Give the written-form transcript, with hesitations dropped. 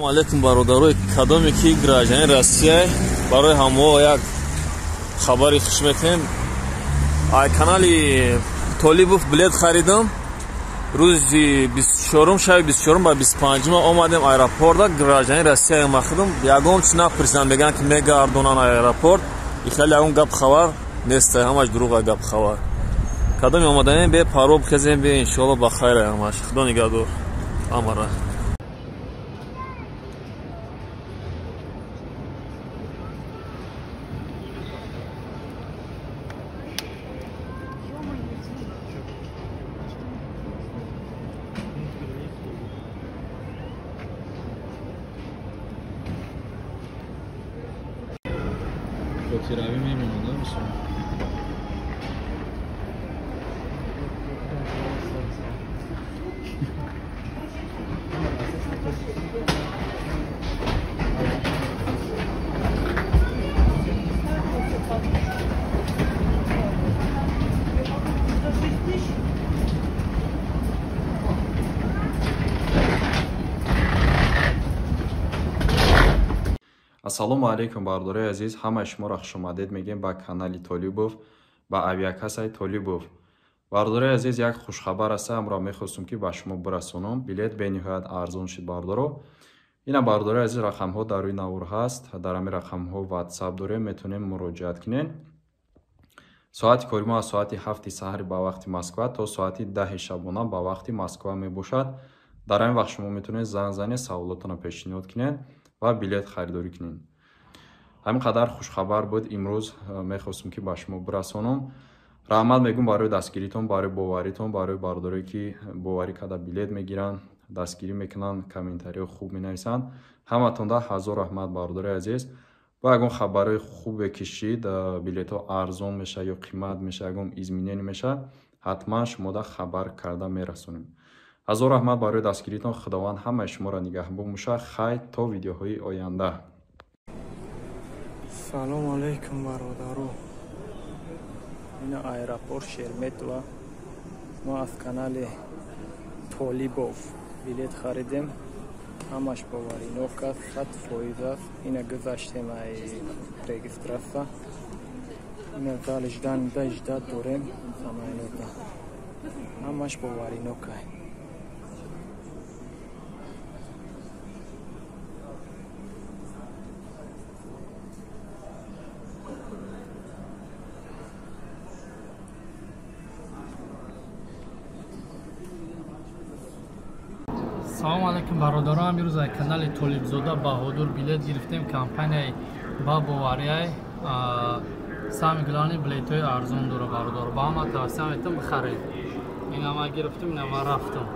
Алейкум бародарои кадоме ки граждани Россия барои ҳамо як хабари хуш мекунем. Канали Толибов билет харидам. Рӯзи 24 шаби 24 ба 25 омадем аэропорта. Граждани Россия махдум ягон чӣ напурсидам, мегӯянд ки мегардонанд аэропорт. Ихеле ягон гап хабар нест, ҳамаш дурӯғ гап хабар. Кадоме омадаем бе пароб хезем бе иншоалло ба хайр ҳамаш. Худо нигаҳдор ҳамаро. Тиравӣ мемонад мисол Ассалому алейкум бардораи азиз, ҳамаи шуморо хушомадед мегем ба канали Толибов, ба авиакассаи Толибов. Бардораи азиз, як хушхабар аст, амро мехостум ки ба шумо бирасонам. Билет бениҳоят арзон шуд бардоро. Ина бардораи азиз, рақамҳо дар рӯи навор ҳаст. Дар ҳамин рақамҳо WhatsApp дорем, метонем муроҷиат кунен. Соати кори мо аз соати 7 саҳари ба вақти Москва то соати 10 шабона ба вақти Москва мебошад. Дар ҳамин вақт шумо метонед занг занед, саволотона пешниҳод кунед ва билет харидорӣ кунед. Ҳамин қадар хушхабар буд, имрӯз мехостум ки ба шумо бирасонам. Раҳмат мегӯям барои дастгиритон, барои боваритон, барои бардораи ки боварӣ карда билет мегиранд, дастгирӣ мекунанд, комментариҳо хуб менависанд. Ҳаматонда ҳазор раҳмат бардораи азиз. Ба ягон хабарои хубе кишид, билетҳо арзон мешавад ё қимат мешавад, ягон изменение мешавад, ҳатман шумода хабар карда мерасонем. ҳазор раҳмат барои дастгиритон. Худованд ҳамаи шуморо нигаҳбон бошад. Хайр то видеоҳои оянда. Салом алейкум бародаро. Ина аэропорт Шереметова. Мо аз канали Толибов билет харидем. Ҳамаш боваринок аст, 100% аст. Ина гузаштем ай регистрация. Ина зали ждад дорем самолета. Ҳамаш боваринок аст. салом алейкум бародаро, амирӯз аз канали Толибзода Баҳодур билет гирифтем. Компанияи ба боварияи сами гилани билетҳои арзон дора бародаро. Ба ҳама тавсия метавонам бихаред. Ина ма гирифтем, ина ма рафтам.